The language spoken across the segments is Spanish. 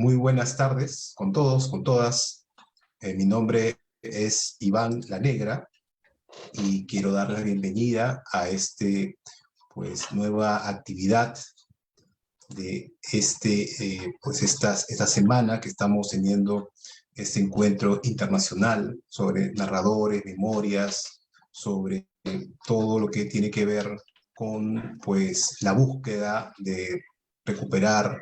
Muy buenas tardes con todos, con todas. Mi nombre es Iván La Negra y quiero dar la bienvenida a nueva actividad de esta semana que estamos teniendo este encuentro internacional sobre narradores, memorias, sobre todo lo que tiene que ver con la búsqueda de recuperar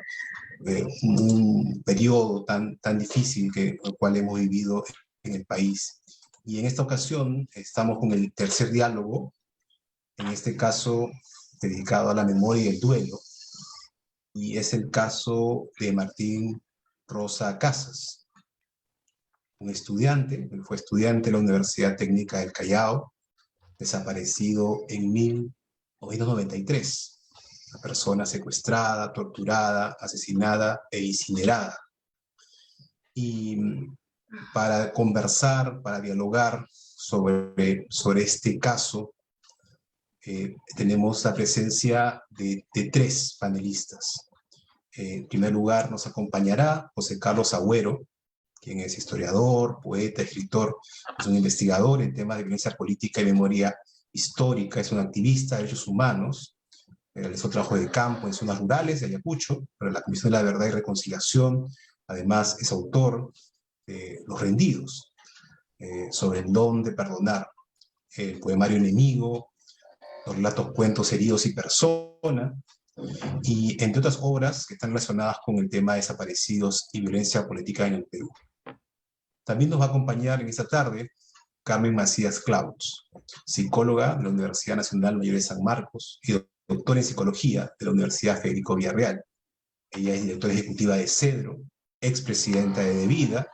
un periodo tan difícil el cual hemos vivido en el país. Y en esta ocasión estamos con el tercer diálogo, en este caso dedicado a la memoria y el duelo, y es el caso de Martín Rosa Casas, un estudiante, él fue estudiante de la Universidad Técnica del Callao, desaparecido en 1993. Una persona secuestrada, torturada, asesinada e incinerada. Y para conversar, para dialogar sobre este caso, tenemos la presencia de tres panelistas. En primer lugar, nos acompañará José Carlos Agüero, quien es historiador, poeta, escritor, es un investigador en temas de violencia política y memoria histórica, es un activista de derechos humanos, realizó trabajo de campo en zonas rurales de Ayacucho, para la Comisión de la Verdad y Reconciliación. Además, es autor de Los Rendidos, sobre el don de perdonar, el poemario Enemigo, los relatos Cuentos, Heridos y Persona, y entre otras obras que están relacionadas con el tema de desaparecidos y violencia política en el Perú. También nos va a acompañar en esta tarde Carmen Macías Clauds, psicóloga de la Universidad Nacional Mayor de San Marcos y doctora en psicología de la Universidad Federico Villarreal. Ella es directora ejecutiva de Cedro, expresidenta de Devida,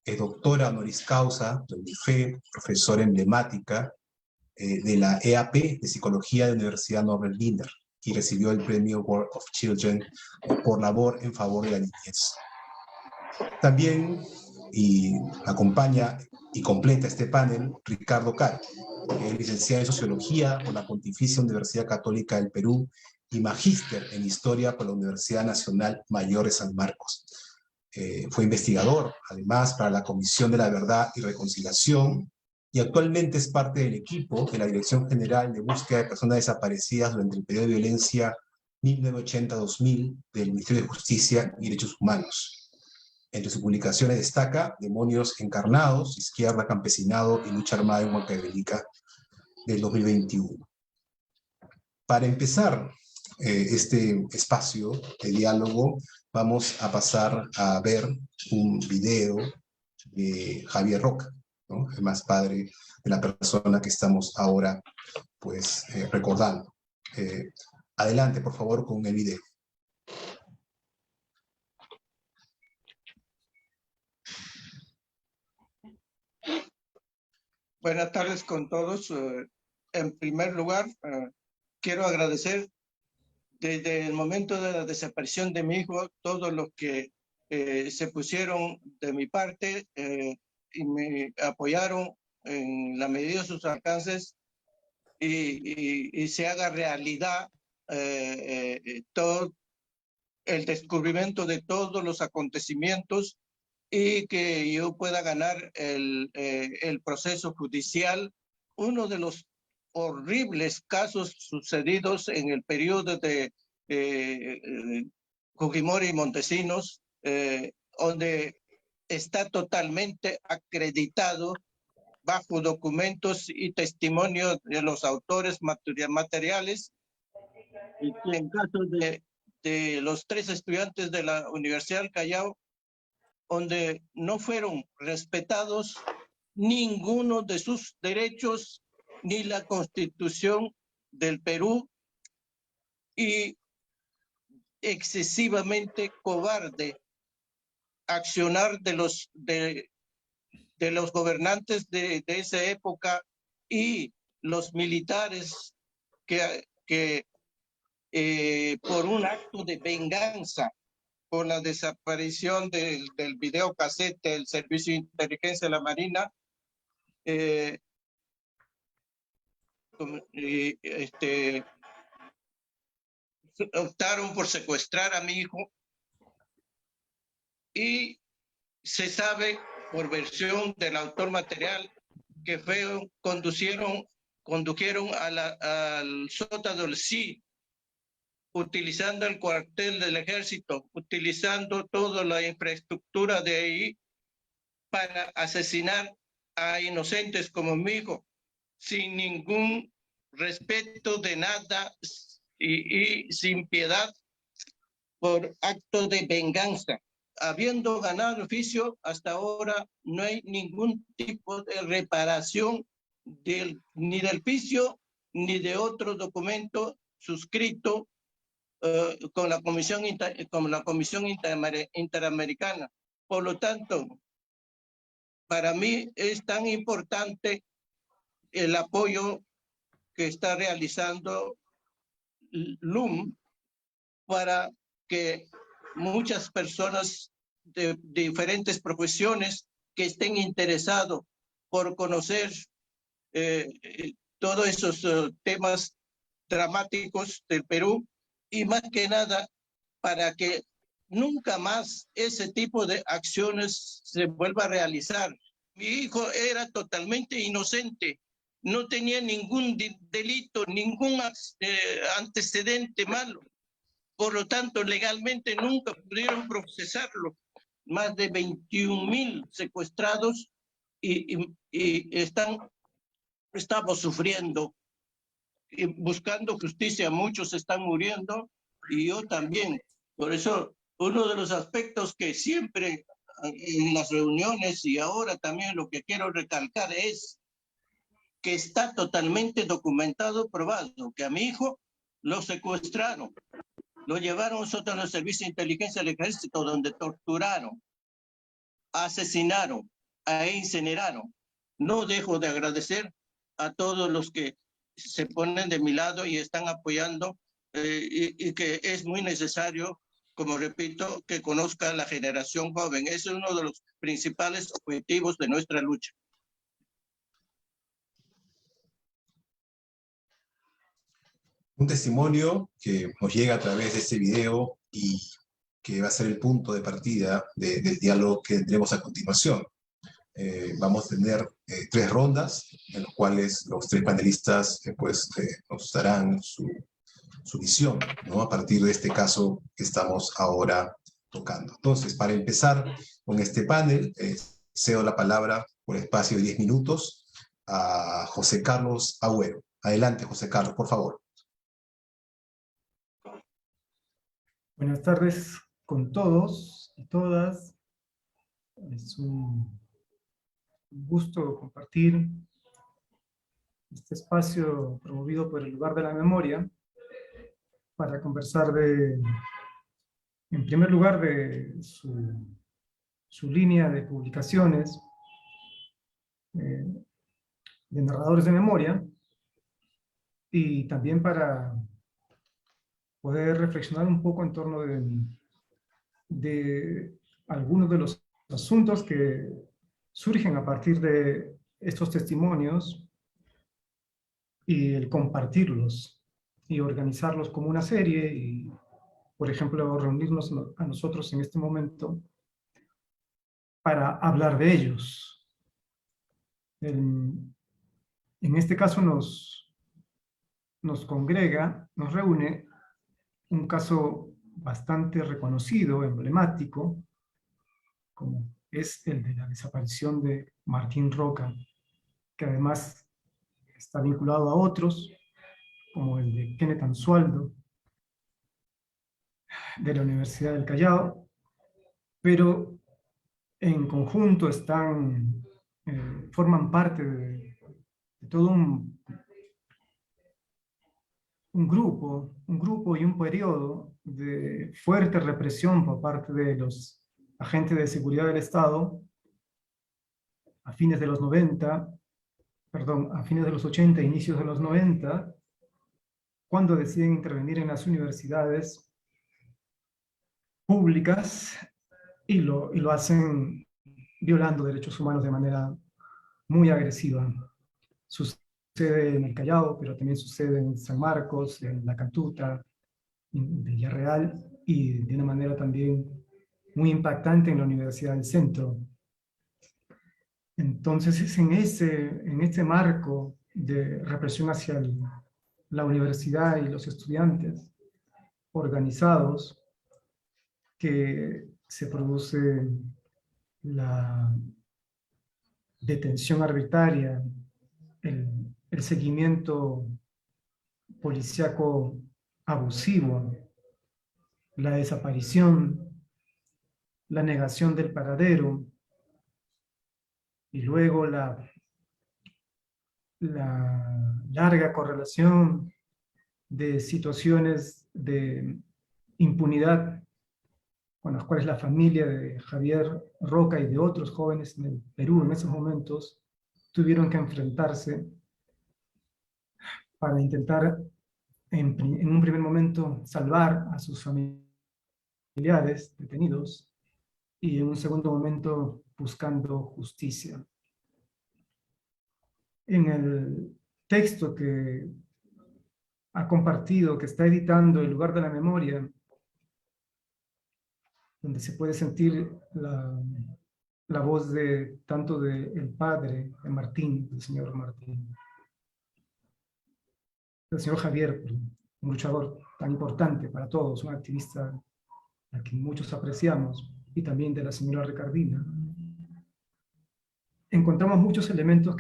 es doctora honoris causa del IFE, profesora emblemática de la EAP de Psicología de la Universidad Norbert Wiener y recibió el premio World of Children por labor en favor de la niñez. También acompaña y completa este panel Ricardo Caro, que es licenciado en Sociología por la Pontificia Universidad Católica del Perú y magíster en Historia por la Universidad Nacional Mayor de San Marcos. Fue investigador, además, para la Comisión de la Verdad y Reconciliación, y actualmente es parte del equipo de la Dirección General de Búsqueda de Personas Desaparecidas durante el periodo de violencia 1980-2000 del Ministerio de Justicia y Derechos Humanos. Entre sus publicaciones destaca Demonios Encarnados, Izquierda, Campesinado y Lucha Armada en Huancavelica, del 2021. Para empezar este espacio de diálogo, vamos a pasar a ver un video de Javier Roca, ¿no? Además padre de la persona que estamos ahora recordando. Adelante, por favor, con el video. Buenas tardes con todos. En primer lugar, quiero agradecer desde el momento de la desaparición de mi hijo, todos los que se pusieron de mi parte y me apoyaron en la medida de sus alcances y se haga realidad todo el descubrimiento de todos los acontecimientos y que yo pueda ganar el proceso judicial. Uno de los horribles casos sucedidos en el periodo de Fujimori y Montesinos, donde está totalmente acreditado bajo documentos y testimonios de los autores materiales, y que en caso de los tres estudiantes de la Universidad del Callao, donde no fueron respetados ninguno de sus derechos ni la Constitución del Perú, y excesivamente cobarde accionar de los gobernantes de esa época y los militares que por un acto de venganza por la desaparición del videocassette del Servicio de Inteligencia de la Marina, optaron por secuestrar a mi hijo y se sabe por versión del autor material que condujeron al sótano del Sí, utilizando el cuartel del ejército, utilizando toda la infraestructura de ahí para asesinar a inocentes como mi hijo, sin ningún respeto de nada y sin piedad, por acto de venganza. Habiendo ganado el juicio, hasta ahora no hay ningún tipo de reparación ni del juicio ni de otro documento suscrito con la Comisión Interamericana. Por lo tanto, para mí es tan importante el apoyo que está realizando LUM para que muchas personas de diferentes profesiones que estén interesados por conocer todos esos temas dramáticos del Perú, y más que nada para que nunca más ese tipo de acciones se vuelva a realizar. Mi hijo era totalmente inocente, no tenía ningún delito, ningún antecedente malo. Por lo tanto, legalmente nunca pudieron procesarlo. Más de 21,000 secuestrados y estamos sufriendo y buscando justicia. Muchos están muriendo y yo también. Por eso, uno de los aspectos que siempre en las reuniones y ahora también lo que quiero recalcar es que está totalmente documentado, probado, que a mi hijo lo secuestraron, lo llevaron a un sótano del Servicio de Inteligencia del Ejército, donde torturaron, asesinaron e incineraron. No dejo de agradecer a todos los que se ponen de mi lado y están apoyando y que es muy necesario, como repito, que conozca la generación joven. Ese es uno de los principales objetivos de nuestra lucha. Un testimonio que nos llega a través de este video y que va a ser el punto de partida del diálogo que tendremos a continuación. Vamos a tener 3 rondas en las cuales los 3 panelistas nos darán su visión, ¿no? A partir de este caso que estamos ahora tocando. Entonces, para empezar con este panel, cedo la palabra por espacio de 10 minutos a José Carlos Agüero. Adelante, José Carlos, por favor. Buenas tardes con todos y todas. Es un gusto compartir este espacio promovido por el Lugar de la Memoria para conversar en primer lugar, de su línea de publicaciones de narradores de memoria, y también para poder reflexionar un poco en torno de algunos de los asuntos que surgen a partir de estos testimonios y el compartirlos y organizarlos como una serie y, por ejemplo, reunirnos a nosotros en este momento para hablar de ellos. En este caso nos congrega, nos reúne un caso bastante reconocido, emblemático, como es el de la desaparición de Martín Roca, que además está vinculado a otros, como el de Kenneth Ansualdo, de la Universidad del Callao, pero en conjunto forman parte de todo un grupo y un periodo de fuerte represión por parte de los agentes de seguridad del Estado a fines de los 80, inicios de los 90, cuando deciden intervenir en las universidades públicas y lo hacen violando derechos humanos de manera muy agresiva. Sucede en el Callao, pero también sucede en San Marcos, en La Cantuta, en Villarreal, y de una manera también muy impactante en la Universidad del Centro. Entonces es en este marco de represión hacia la universidad y los estudiantes organizados que se produce la detención arbitraria, el seguimiento policíaco abusivo, la desaparición, la negación del paradero y luego la larga correlación de situaciones de impunidad con las cuales la familia de Javier Roca y de otros jóvenes en el Perú en esos momentos tuvieron que enfrentarse para intentar en un primer momento salvar a sus familiares detenidos y en un segundo momento buscando justicia. En el texto que ha compartido, que está editando El lugar de la memoria, donde se puede sentir la voz de tanto del padre de Martín, del señor Martín, del señor Javier, un luchador tan importante para todos, un activista a quien muchos apreciamos, y también de la señora Ricardina, encontramos muchos elementos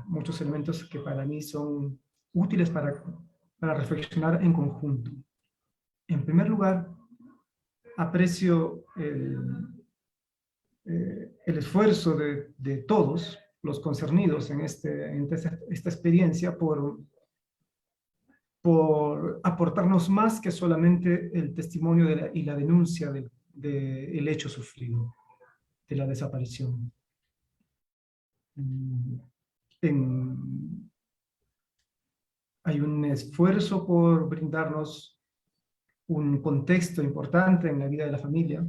muchos elementos que para mí son útiles para reflexionar en conjunto. En primer lugar, aprecio el esfuerzo de todos los concernidos en esta experiencia por aportarnos más que solamente el testimonio y la denuncia del hecho sufrido, de la desaparición. Hay un esfuerzo por brindarnos un contexto importante en la vida de la familia,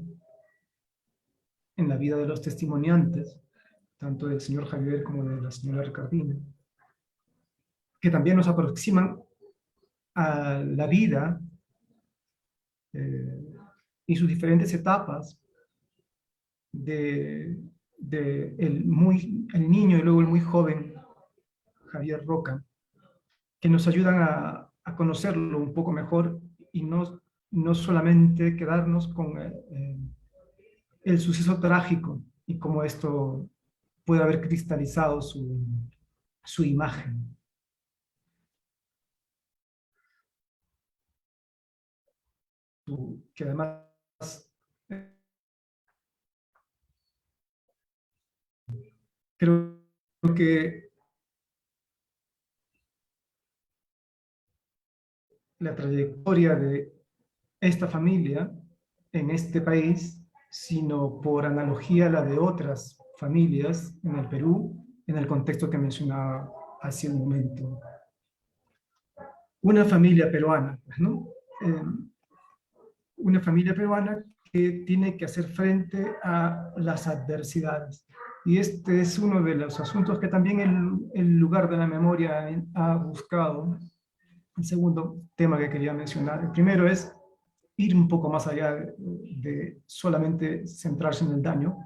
en la vida de los testimoniantes, tanto del señor Javier como de la señora Ricardina, que también nos aproximan a la vida y sus diferentes etapas el niño y luego el muy joven Javier Roca, que nos ayudan a conocerlo un poco mejor y no solamente quedarnos con el suceso trágico y cómo esto puede haber cristalizado su imagen. Que además creo que la trayectoria de esta familia en este país, sino por analogía a la de otras familias en el Perú, en el contexto que mencionaba hace un momento. Una familia peruana, ¿no? Una familia peruana que tiene que hacer frente a las adversidades. Y este es uno de los asuntos que también el lugar de la memoria ha buscado. El segundo tema que quería mencionar. El primero es ir un poco más allá de solamente centrarse en el daño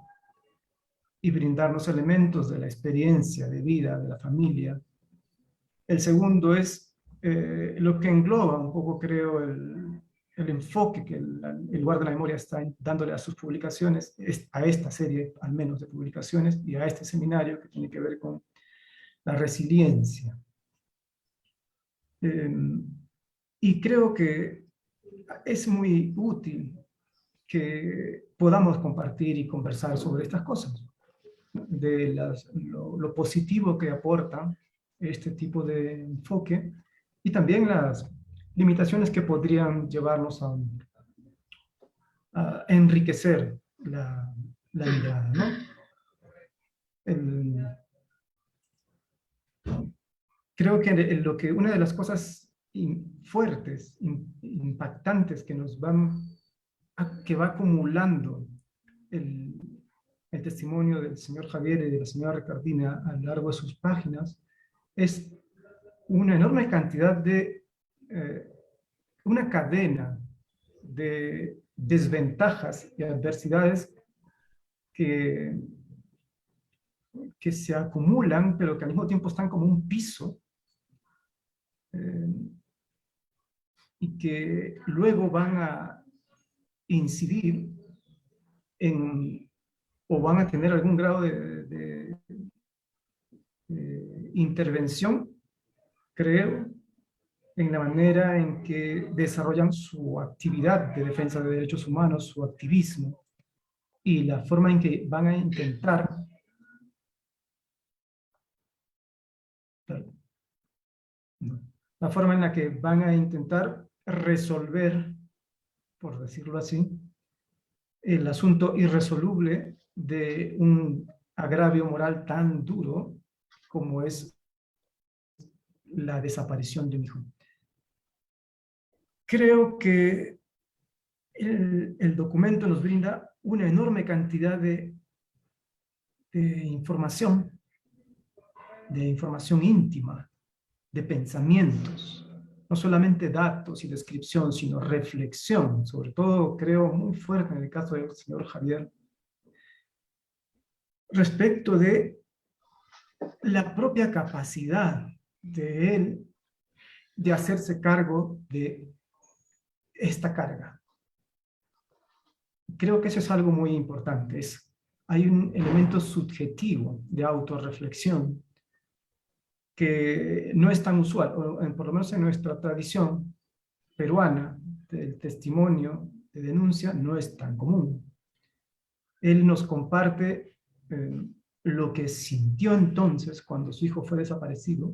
y brindarnos elementos de la experiencia de vida de la familia. El segundo es lo que engloba un poco, creo, el enfoque que el lugar de la memoria está dándole a sus publicaciones, a esta serie al menos de publicaciones y a este seminario que tiene que ver con la resiliencia. Y creo que es muy útil que podamos compartir y conversar sobre estas cosas, de lo positivo que aporta este tipo de enfoque y también las limitaciones que podrían llevarnos a enriquecer la mirada, ¿no? Creo que una de las cosas fuertes, impactantes que que va acumulando el testimonio del señor Javier y de la señora Ricardina a lo largo de sus páginas es una enorme cantidad una cadena de desventajas y adversidades que se acumulan, pero que al mismo tiempo están como un piso, y que luego van a incidir o van a tener algún grado de intervención, creo, en la manera en que desarrollan su actividad de defensa de derechos humanos, su activismo, y la forma en que van a intentar la forma en la que van a intentar resolver, por decirlo así, el asunto irresoluble de un agravio moral tan duro como es la desaparición de un hijo. Creo que el documento nos brinda una enorme cantidad de información íntima, de pensamientos, no solamente datos y descripción, sino reflexión, sobre todo creo muy fuerte en el caso del señor Javier, respecto de la propia capacidad de él de hacerse cargo de esta carga. Creo que eso es algo muy importante. Hay un elemento subjetivo de autorreflexión que no es tan usual, o por lo menos en nuestra tradición peruana del testimonio de denuncia no es tan común. Él nos comparte lo que sintió entonces cuando su hijo fue desaparecido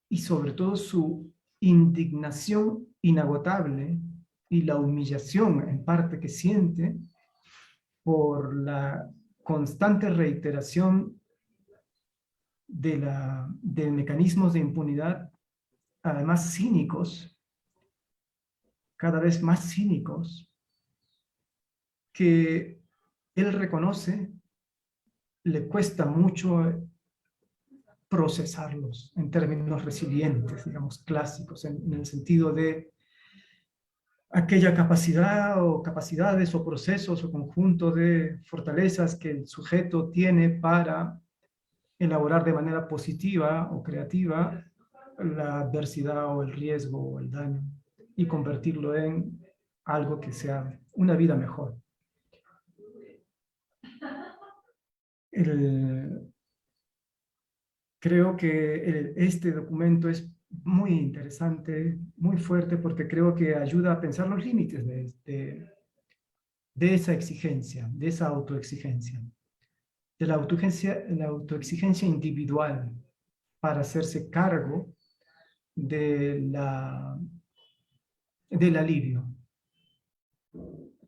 y sobre todo su indignación inagotable y la humillación en parte que siente por la constante reiteración de mecanismos de impunidad, además cínicos, cada vez más cínicos, que él reconoce le cuesta mucho procesarlos en términos resilientes, digamos, clásicos, en el sentido de aquella capacidad o capacidades o procesos o conjunto de fortalezas que el sujeto tiene para elaborar de manera positiva o creativa la adversidad o el riesgo o el daño y convertirlo en algo que sea una vida mejor. Creo que este documento es muy interesante, muy fuerte, porque creo que ayuda a pensar los límites de esa exigencia, de esa autoexigencia, de la autoexigencia individual para hacerse cargo del alivio.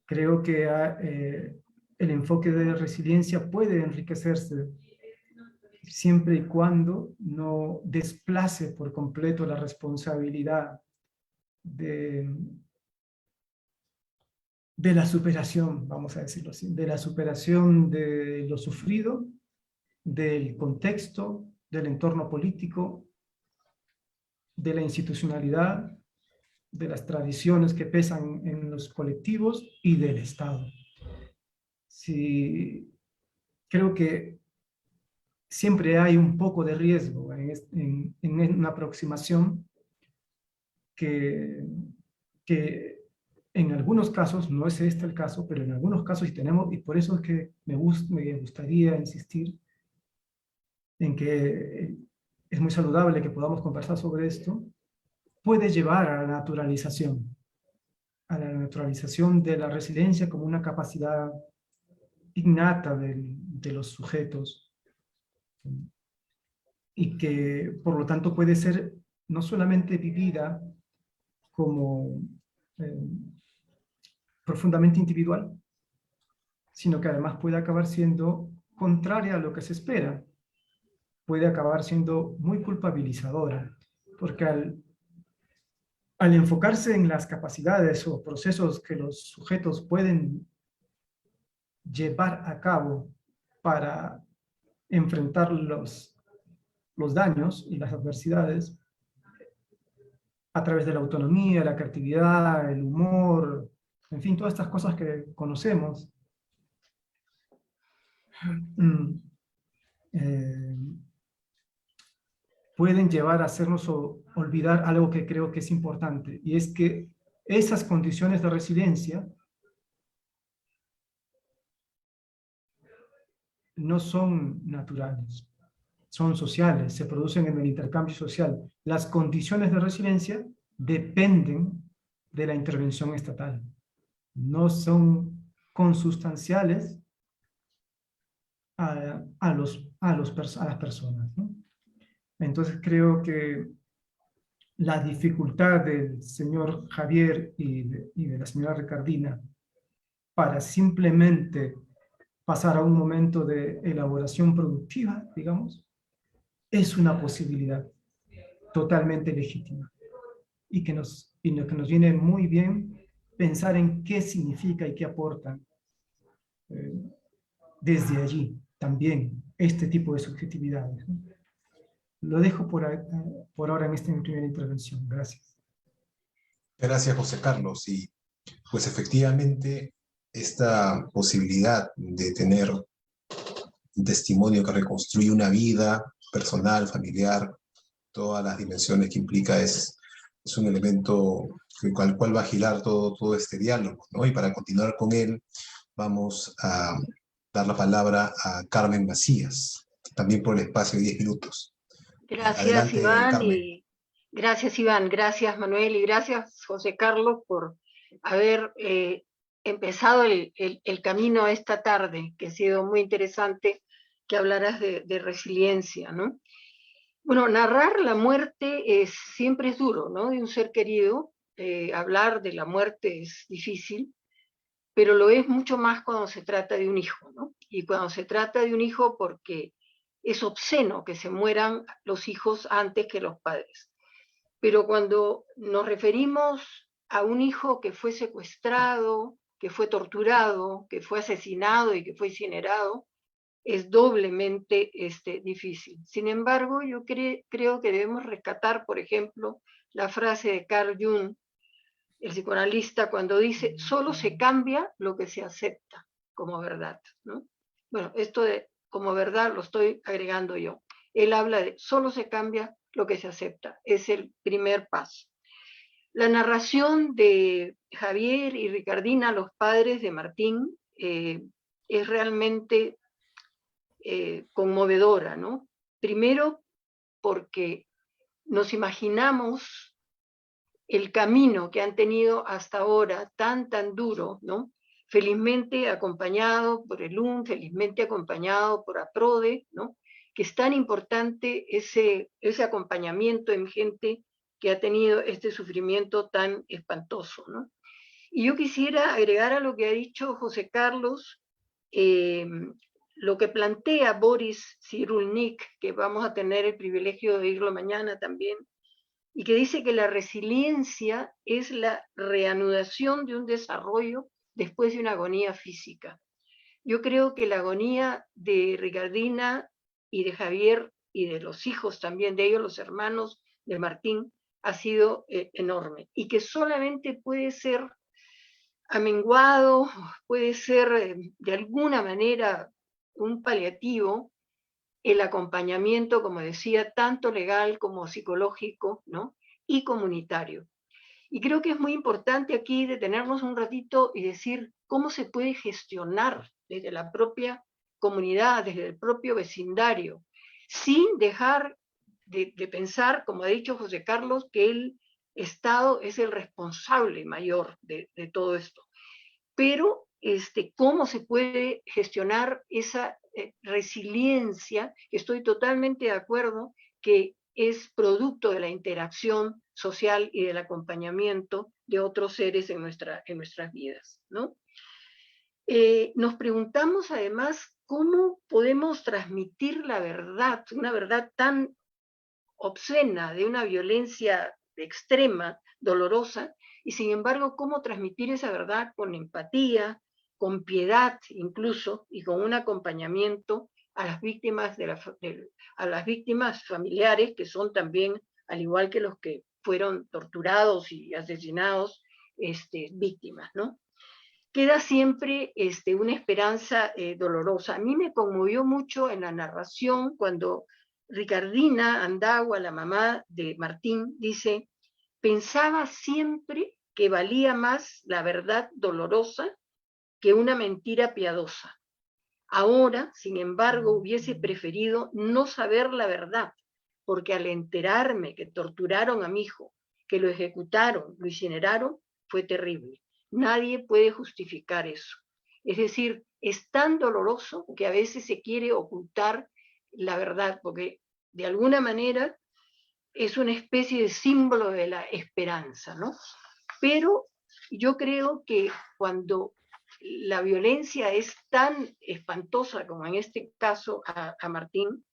Creo que el enfoque de resiliencia puede enriquecerse siempre y cuando no desplace por completo la responsabilidad de la superación, vamos a decirlo así, de la superación de lo sufrido, del contexto, del entorno político, de la institucionalidad, de las tradiciones que pesan en los colectivos y del Estado. Sí, creo que siempre hay un poco de riesgo en una aproximación que en algunos casos, no es este el caso, pero en algunos casos sí tenemos, y por eso es que me gustaría insistir en que es muy saludable que podamos conversar sobre esto, puede llevar a la naturalización de la resiliencia como una capacidad innata de los sujetos, y que por lo tanto puede ser no solamente vivida como profundamente individual, sino que además puede acabar siendo contraria a lo que se espera, puede acabar siendo muy culpabilizadora, porque al enfocarse en las capacidades o procesos que los sujetos pueden llevar a cabo para enfrentar los daños y las adversidades a través de la autonomía, la creatividad, el humor, en fin, todas estas cosas que conocemos, pueden llevar a hacernos olvidar algo que creo que es importante, y es que esas condiciones de resiliencia no son naturales, son sociales, se producen en el intercambio social. Las condiciones de resiliencia dependen de la intervención estatal, no son consustanciales a las personas, ¿no? Entonces creo que la dificultad del señor Javier y de la señora Ricardina para simplemente pasar a un momento de elaboración productiva, digamos, es una posibilidad totalmente legítima y que nos viene muy bien pensar en qué significa y qué aportan desde allí también este tipo de subjetividades, ¿no? Lo dejo por ahora en esta mi primera intervención. Gracias. Gracias, José Carlos. Y pues efectivamente, esta posibilidad de tener un testimonio que reconstruye una vida personal, familiar, todas las dimensiones que implica es un elemento al cual va a girar todo este diálogo, ¿no? Y para continuar con él, vamos a dar la palabra a Carmen Macías, también por el espacio de 10 minutos. Gracias, Adelante, Iván, Carmen. gracias, Manuel, y gracias, José Carlos, por haber empezado el camino esta tarde, que ha sido muy interesante que hablaras de resiliencia, ¿no? Bueno, narrar la muerte siempre es duro, ¿no? De un ser querido, hablar de la muerte es difícil, pero lo es mucho más cuando se trata de un hijo, ¿no? Y cuando se trata de un hijo porque es obsceno que se mueran los hijos antes que los padres. Pero cuando nos referimos a un hijo que fue secuestrado, que fue torturado, que fue asesinado y que fue incinerado, es doblemente difícil. Sin embargo, yo creo que debemos rescatar, por ejemplo, la frase de Carl Jung, el psicoanalista, cuando dice, solo se cambia lo que se acepta como verdad, ¿no? Bueno, esto de como verdad lo estoy agregando yo. Él habla de solo se cambia lo que se acepta, es el primer paso. La narración de Javier y Ricardina, los padres de Martín, es realmente conmovedora, ¿no? Primero porque nos imaginamos el camino que han tenido hasta ahora tan duro, ¿no? Felizmente acompañado por el UN, felizmente acompañado por APRODE, ¿no? Que es tan importante ese acompañamiento en gente que ha tenido este sufrimiento tan espantoso, ¿no? Y yo quisiera agregar a lo que ha dicho José Carlos, lo que plantea Boris Cyrulnik, que vamos a tener el privilegio de oírlo mañana también, y que dice que la resiliencia es la reanudación de un desarrollo después de una agonía física. Yo creo que la agonía de Ricardina y de Javier y de los hijos también de ellos, los hermanos de Martín, ha sido enorme y que solamente puede ser amenguado, puede ser de alguna manera un paliativo el acompañamiento, como decía, tanto legal como psicológico, ¿no? Y comunitario. Y creo que es muy importante aquí detenernos un ratito y decir cómo se puede gestionar desde la propia comunidad, desde el propio vecindario, sin dejar de pensar, como ha dicho José Carlos, que el Estado es el responsable mayor de todo esto. Pero cómo se puede gestionar esa resiliencia, estoy totalmente de acuerdo que es producto de la interacción social y del acompañamiento de otros seres en nuestras vidas, ¿no? Nos preguntamos además cómo podemos transmitir la verdad, una verdad tan obscena, de una violencia extrema, dolorosa, y sin embargo, cómo transmitir esa verdad con empatía, con piedad incluso, y con un acompañamiento a las víctimas, a las víctimas familiares, que son también, al igual que los que fueron torturados y asesinados, víctimas, ¿no? Queda siempre una esperanza dolorosa. A mí me conmovió mucho en la narración cuando Ricardina Andagua, la mamá de Martín, dice: pensaba siempre que valía más la verdad dolorosa que una mentira piadosa. Ahora, sin embargo, hubiese preferido no saber la verdad, porque al enterarme que torturaron a mi hijo, que lo ejecutaron, lo incineraron, fue terrible. Nadie puede justificar eso. Es decir, es tan doloroso que a veces se quiere ocultar la verdad, porque de alguna manera es una especie de símbolo de la esperanza, ¿no? Pero yo creo que cuando la violencia es tan espantosa como en este caso a Martín,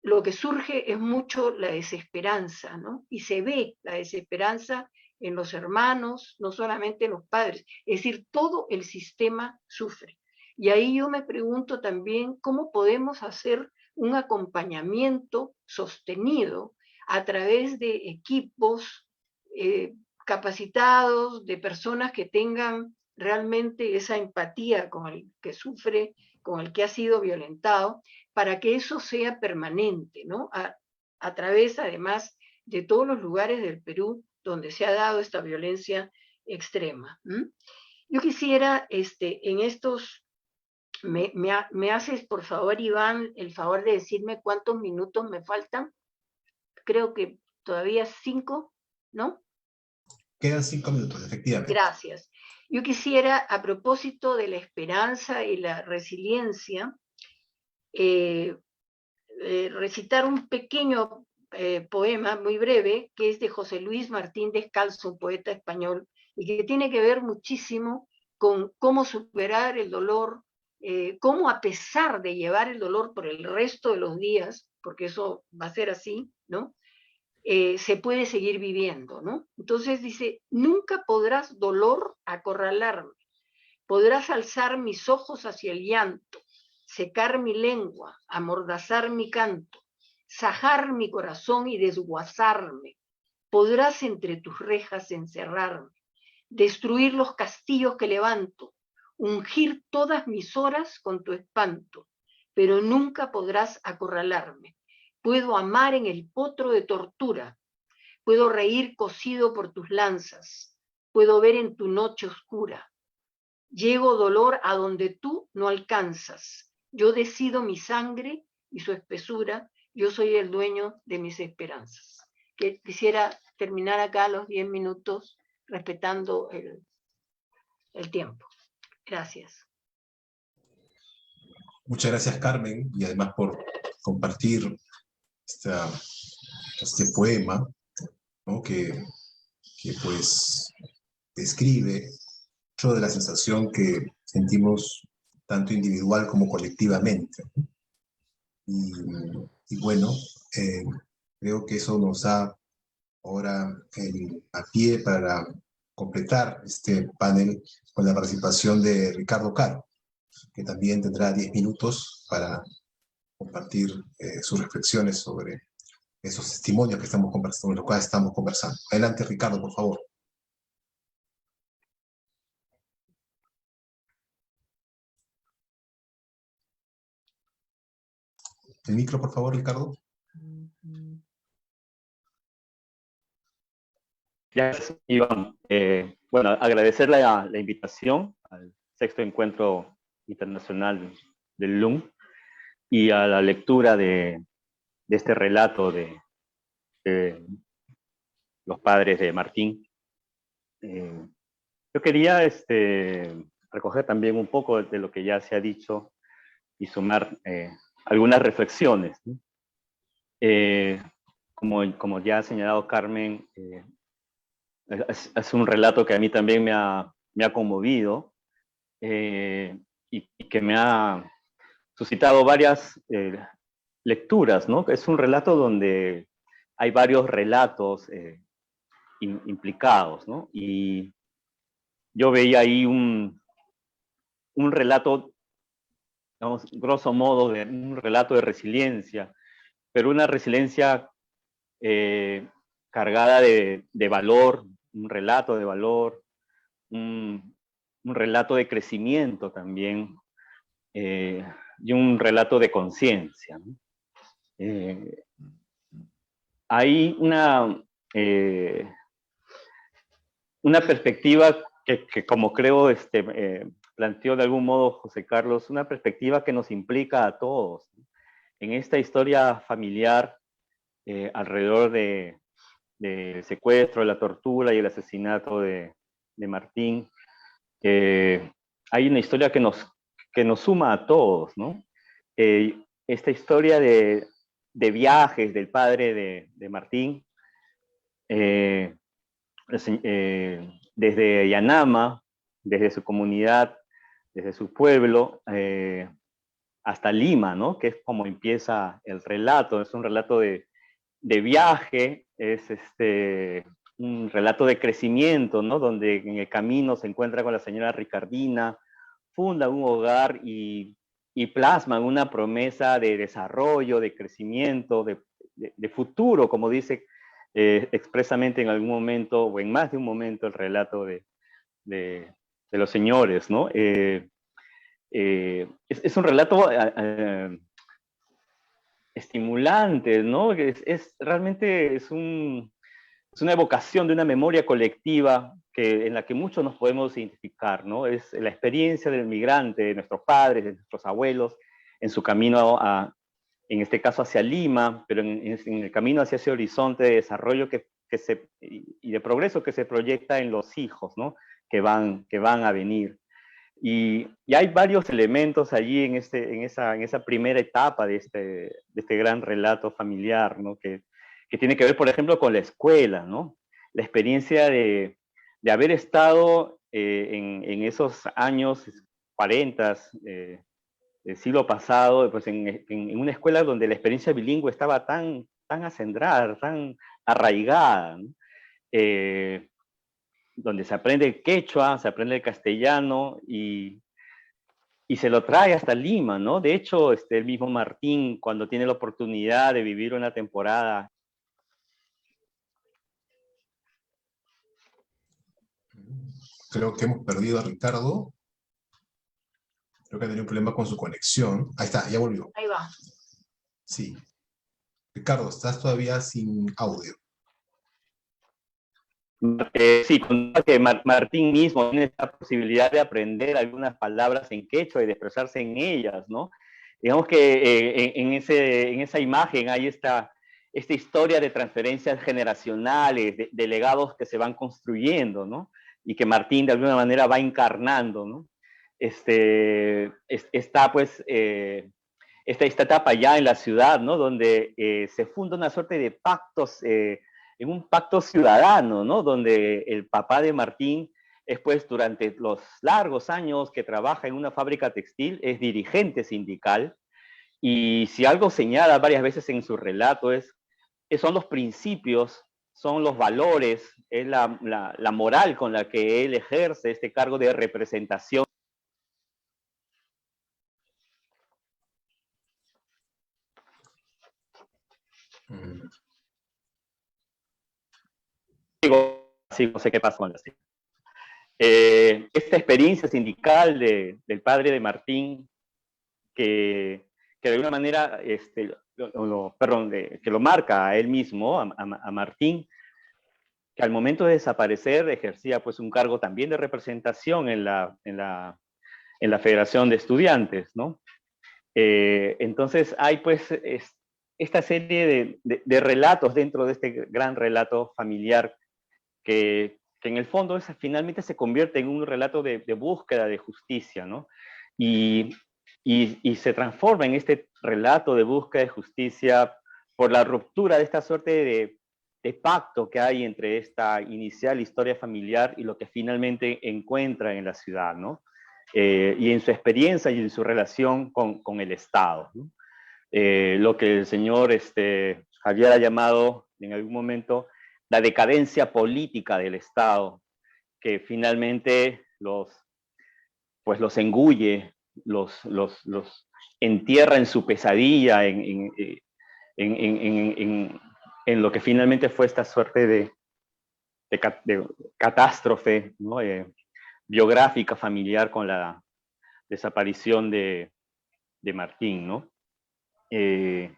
lo que surge es mucho la desesperanza, ¿no? Y se ve la desesperanza en los hermanos, no solamente en los padres, es decir, todo el sistema sufre. Y ahí yo me pregunto también cómo podemos hacer un acompañamiento sostenido a través de equipos capacitados, de personas que tengan realmente esa empatía con el que sufre, con el que ha sido violentado, para que eso sea permanente, ¿no? A través, además, de todos los lugares del Perú donde se ha dado esta violencia extrema. Yo quisiera, en estos, me haces, por favor, Iván, el favor de decirme cuántos minutos me faltan. Creo que todavía 5, ¿no? Quedan 5 minutos, efectivamente. Gracias. Yo quisiera, a propósito de la esperanza y la resiliencia, recitar un pequeño poema muy breve que es de José Luis Martín Descalzo, un poeta español, y que tiene que ver muchísimo con cómo superar el dolor, cómo a pesar de llevar el dolor por el resto de los días, porque eso va a ser así, ¿no? Se puede seguir viviendo, ¿no? Entonces dice: nunca podrás, dolor, acorralarme, podrás alzar mis ojos hacia el llanto, secar mi lengua, amordazar mi canto, sajar mi corazón y desguazarme. Podrás entre tus rejas encerrarme, destruir los castillos que levanto, ungir todas mis horas con tu espanto, pero nunca podrás acorralarme. Puedo amar en el potro de tortura, puedo reír cosido por tus lanzas, puedo ver en tu noche oscura. Llego, dolor, a donde tú no alcanzas. Yo decido mi sangre y su espesura. Yo soy el dueño de mis esperanzas. Que quisiera terminar acá los 10 minutos respetando el tiempo. Gracias. Muchas gracias, Carmen, y además por compartir este poema, ¿no? que pues describe mucho de la sensación que sentimos tanto individual como colectivamente. Y bueno, creo que eso nos da ahora a pie para completar este panel con la participación de Ricardo Caro, que también tendrá 10 minutos para compartir sus reflexiones sobre esos testimonios que estamos conversando, los cuales estamos conversando. Adelante, Ricardo, por favor. El micro, por favor, Ricardo. Gracias, Iván. Bueno, agradecer la invitación al 6º Encuentro Internacional del LUM y a la lectura de este relato de los padres de Martín. Yo quería recoger también un poco de lo que ya se ha dicho y sumar algunas reflexiones, ¿no? Como ya ha señalado Carmen, es un relato que a mí también me ha conmovido y que me ha suscitado varias lecturas, ¿no? Es un relato donde hay varios relatos implicados, ¿no? Y yo veía ahí un relato, digamos, grosso modo, de un relato de resiliencia, pero una resiliencia cargada de valor, un relato de valor, un relato de crecimiento también, y un relato de conciencia, ¿no? Hay una perspectiva que como creo planteó de algún modo José Carlos, una perspectiva que nos implica a todos, ¿no? En esta historia familiar, alrededor del secuestro, la tortura y el asesinato de Martín, hay una historia que nos suma a todos, ¿no? Esta historia de viajes del padre de Martín, desde Yanama, desde su comunidad, desde su pueblo, hasta Lima, ¿no? Que es como empieza el relato. Es un relato de viaje, es un relato de crecimiento, ¿no? Donde en el camino se encuentra con la señora Ricardina, funda un hogar y plasman una promesa de desarrollo, de crecimiento, de futuro, como dice expresamente en algún momento, o en más de un momento, el relato de los señores, ¿no? Es un relato estimulante, ¿no? Realmente es una evocación de una memoria colectiva en la que muchos nos podemos identificar, ¿no? Es la experiencia del migrante, de nuestros padres, de nuestros abuelos, en su camino en este caso hacia Lima, pero en el camino hacia ese horizonte de desarrollo y de progreso que se proyecta en los hijos, ¿no? Que van a venir. Y hay varios elementos allí en esa primera etapa de este gran relato familiar, ¿no? Que tiene que ver, por ejemplo, con la escuela, ¿no? La experiencia de haber estado en esos años 40 del siglo pasado, pues en una escuela donde la experiencia bilingüe estaba tan acendrada, tan arraigada, ¿no? Donde se aprende el quechua, se aprende el castellano y se lo trae hasta Lima, ¿no? De hecho, el mismo Martín, cuando tiene la oportunidad de vivir una temporada. Creo que hemos perdido a Ricardo. Creo que ha tenido un problema con su conexión. Ahí está, ya volvió. Ahí va. Sí. Ricardo, estás todavía sin audio. Sí, que Martín mismo tiene esta posibilidad de aprender algunas palabras en quechua y de expresarse en ellas, ¿no? Digamos que en esa imagen hay esta historia de transferencias generacionales, de legados que se van construyendo, ¿no? Y que Martín de alguna manera va encarnando, ¿no? Está pues esta etapa ya en la ciudad, ¿no? Donde se funda una suerte de pactos, en un pacto ciudadano, ¿no? Donde el papá de Martín es pues durante los largos años que trabaja en una fábrica textil, es dirigente sindical, y si algo señala varias veces en su relato son los principios, son los valores, es la moral con la que él ejerce este cargo de representación. Sí, no sé qué pasó con la cita. Esta experiencia sindical del padre de Martín, que de alguna manera que lo marca a él mismo, a Martín, que al momento de desaparecer ejercía pues un cargo también de representación en la Federación de Estudiantes, ¿no? Entonces hay pues esta serie de relatos dentro de este gran relato familiar que en el fondo finalmente se convierte en un relato de búsqueda de justicia, ¿no? Y se transforma en este relato de búsqueda de justicia por la ruptura de esta suerte de pacto que hay entre esta inicial historia familiar y lo que finalmente encuentra en la ciudad, ¿no? Y en su experiencia y en su relación con el Estado, ¿no? Lo que el señor Javier ha llamado en algún momento la decadencia política del Estado, que finalmente los engulle, los entierra en su pesadilla, en lo que finalmente fue esta suerte de catástrofe, ¿no? biográfica, familiar con la desaparición de Martín, ¿no? En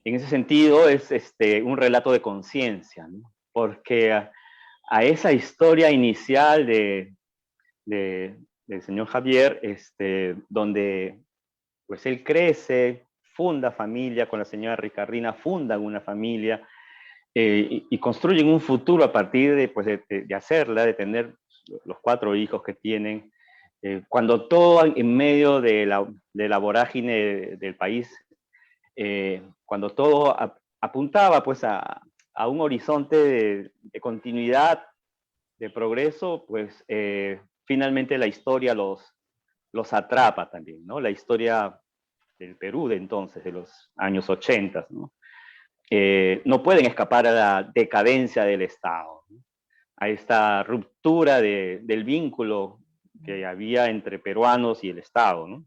ese sentido es un relato de conciencia, ¿no? Porque a esa historia inicial del señor Javier, donde pues él crece, funda familia con la señora Ricardina, fundan una familia y construyen un futuro a partir de hacerla, de tener los 4 hijos que tienen, cuando todo en medio de la vorágine del país, cuando todo apuntaba pues a un horizonte de continuidad, de progreso, pues finalmente la historia los atrapa también, ¿no? La historia del Perú de entonces, de los años 80, ¿no? No pueden escapar a la decadencia del Estado, ¿no? A esta ruptura del vínculo que había entre peruanos y el Estado, ¿no?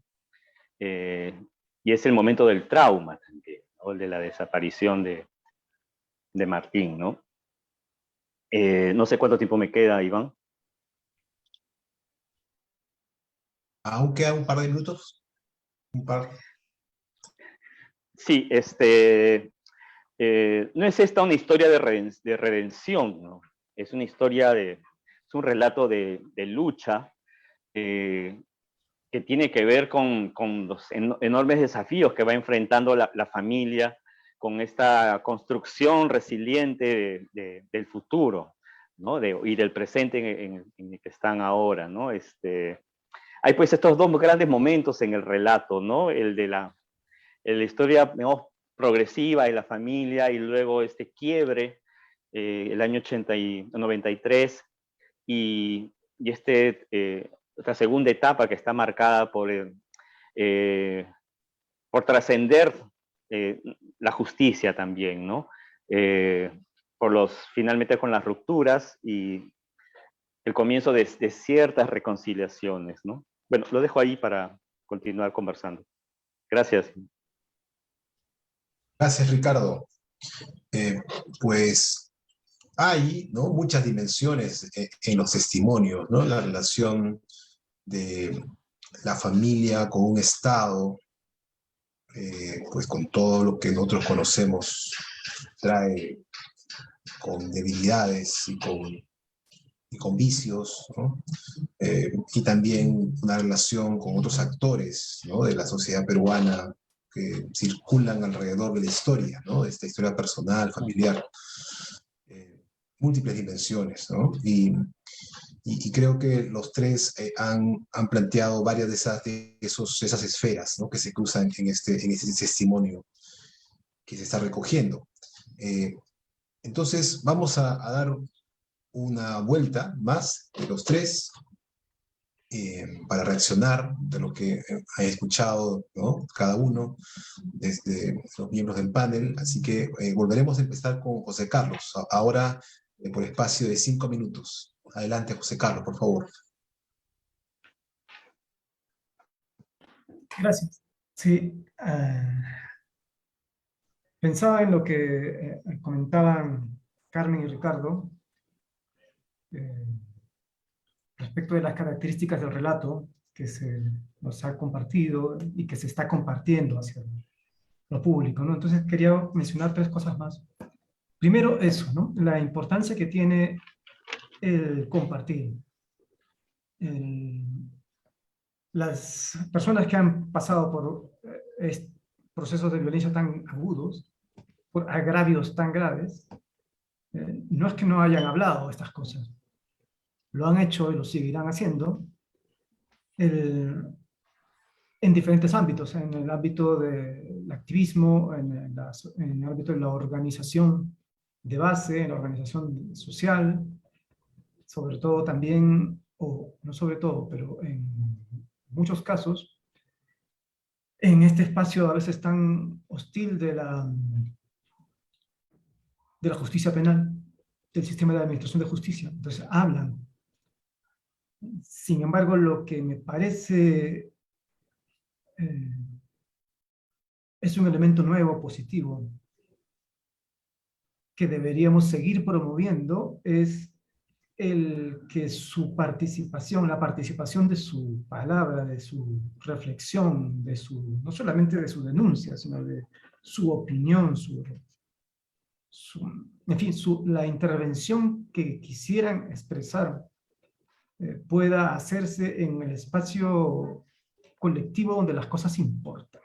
Y es el momento del trauma también, ¿no? El de la desaparición de Martín, ¿no? No sé cuánto tiempo me queda, Iván. ¿Aún queda un par de minutos? Un par. Sí, no es esta una historia de redención, ¿no? Es una historia es un relato de lucha que tiene que ver con los enormes desafíos que va enfrentando la familia con esta construcción resiliente del futuro, ¿no? Y del presente en el que están ahora, ¿no? Hay pues estos 2 grandes momentos en el relato, ¿no? El de la historia, digamos, progresiva de la familia y luego este quiebre, el año 93, y esta segunda etapa que está marcada por trascender la justicia también, ¿no? Finalmente con las rupturas y el comienzo de ciertas reconciliaciones, ¿no? Bueno, lo dejo ahí para continuar conversando. Gracias. Gracias, Ricardo. Pues hay, ¿no?, muchas dimensiones en los testimonios, ¿no? La relación de la familia con un Estado, pues con todo lo que nosotros conocemos, trae con debilidades y con vicios, ¿no? Y también una relación con otros actores, ¿no?, de la sociedad peruana que circulan alrededor de la historia, ¿no?, de esta historia personal, familiar, múltiples dimensiones, ¿no? Y creo que los tres han planteado varias de esas esferas, ¿no?, que se cruzan en este testimonio que se está recogiendo. Entonces, vamos a dar una vuelta más de los tres para reaccionar de lo que ha escuchado, ¿no?, cada uno desde los miembros del panel. Así que volveremos a empezar con José Carlos, ahora por espacio de 5 minutos. Adelante, José Carlos, por favor. Gracias. Sí, pensaba en lo que comentaban Carmen y Ricardo respecto de las características del relato que se nos ha compartido y que se está compartiendo hacia lo público, ¿no? Entonces quería mencionar 3 cosas más. Primero, eso, ¿no? La importancia que tiene el compartir. Las personas que han pasado por procesos de violencia tan agudos, por agravios tan graves, no es que no hayan hablado estas cosas, lo han hecho y lo seguirán haciendo en diferentes ámbitos, en el ámbito del activismo, en el ámbito de la organización de base, en la organización social, sobre todo también, o no sobre todo, pero en muchos casos, en este espacio a veces tan hostil de la justicia penal, del sistema de administración de justicia. Entonces hablan. Sin embargo, lo que me parece es un elemento nuevo, positivo, que deberíamos seguir promoviendo, es el que su participación, la participación de su palabra, de su reflexión, no solamente de su denuncia, sino de su opinión, en fin, la intervención que quisieran expresar pueda hacerse en el espacio colectivo donde las cosas importan.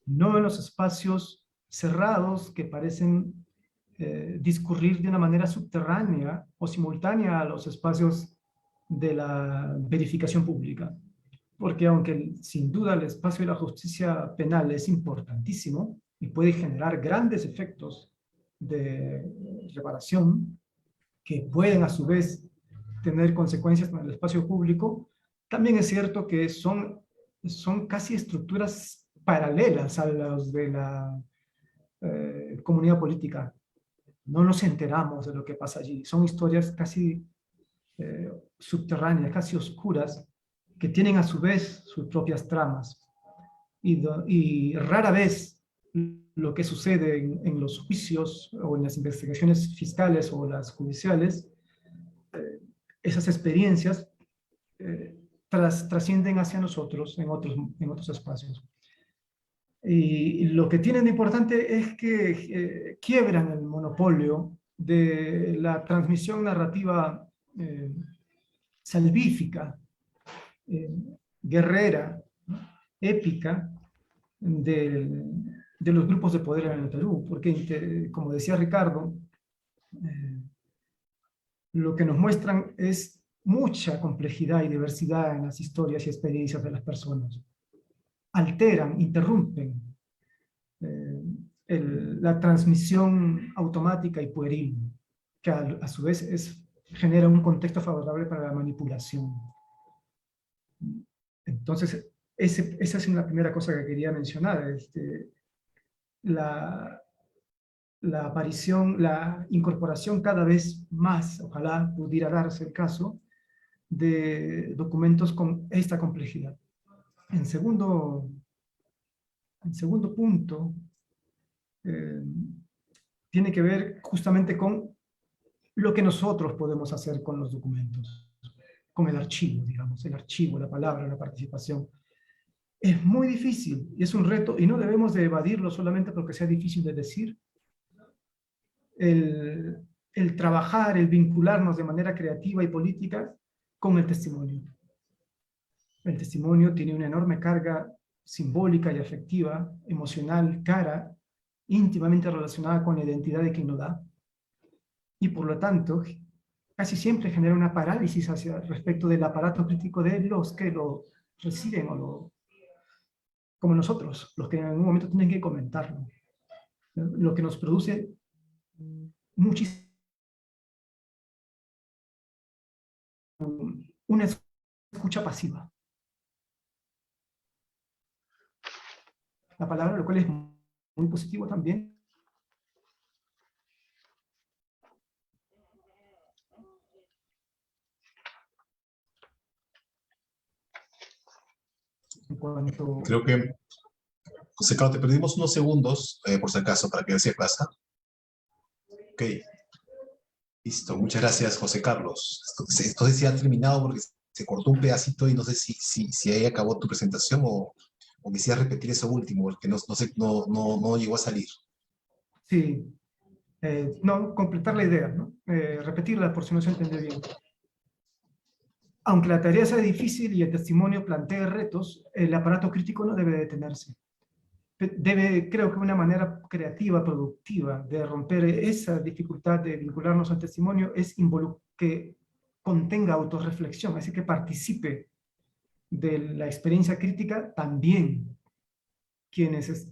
No en los espacios cerrados que parecen discurrir de una manera subterránea o simultánea a los espacios de la verificación pública. Porque aunque sin duda el espacio de la justicia penal es importantísimo y puede generar grandes efectos de reparación que pueden a su vez tener consecuencias en el espacio público, también es cierto que son casi estructuras paralelas a las de la comunidad política. No nos enteramos de lo que pasa allí. Son historias casi subterráneas, casi oscuras, que tienen a su vez sus propias tramas. Y rara vez lo que sucede en los juicios o en las investigaciones fiscales o las judiciales, esas experiencias trascienden hacia nosotros en otros espacios. Y lo que tienen de importante es que quiebran el monopolio de la transmisión narrativa salvífica, guerrera, épica de los grupos de poder en el Perú, porque como decía Ricardo, lo que nos muestran es mucha complejidad y diversidad en las historias y experiencias de las personas. Alteran, interrumpen la transmisión automática y pueril, que a su vez genera un contexto favorable para la manipulación. Entonces, esa es la primera cosa que quería mencionar. La aparición, la incorporación cada vez más, ojalá pudiera darse el caso, de documentos con esta complejidad. En segundo punto, tiene que ver justamente con lo que nosotros podemos hacer con los documentos, con el archivo, digamos, el archivo, la palabra, la participación. Es muy difícil y es un reto, y no debemos de evadirlo solamente porque sea difícil de decir. El trabajar, el vincularnos de manera creativa y política con el testimonio. El testimonio tiene una enorme carga simbólica y afectiva, emocional, cara, íntimamente relacionada con la identidad de quien lo da, y por lo tanto, casi siempre genera una parálisis respecto del aparato crítico de los que lo reciben, como nosotros, los que en algún momento tienen que comentarlo. Lo que nos produce muchísimo una escucha pasiva. La palabra, lo cual es muy positivo también. Creo que, José Carlos, te perdimos unos segundos, por si acaso, para que él se pasa. Ok. Listo, muchas gracias, José Carlos. Entonces ya ha terminado porque se cortó un pedacito y no sé si ahí acabó tu presentación o quisieras repetir eso último, porque no llegó a salir. Sí. No, completar la idea, ¿no? Repetirla por si no se entendió bien. Aunque la tarea sea difícil y el testimonio plantee retos, el aparato crítico no debe detenerse. Creo que una manera creativa, productiva, de romper esa dificultad de vincularnos al testimonio es que contenga autorreflexión, así que participe de la experiencia crítica también quienes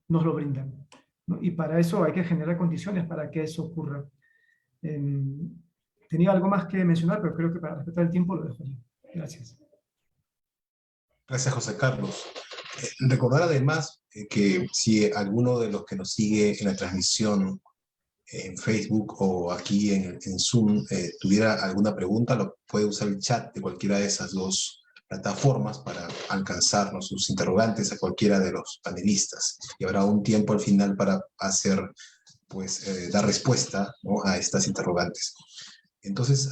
nos lo brindan, ¿no? Y para eso hay que generar condiciones para que eso ocurra. Tenía algo más que mencionar, pero creo que para respetar el tiempo lo dejo ahí. Gracias. Gracias, José Carlos. Recordar además que si alguno de los que nos sigue en la transmisión en Facebook o aquí en Zoom tuviera alguna pregunta, lo puede usar el chat de cualquiera de esas dos plataformas para alcanzarnos sus interrogantes a cualquiera de los panelistas. Y habrá un tiempo al final para dar respuesta, ¿no?, a estas interrogantes. Entonces,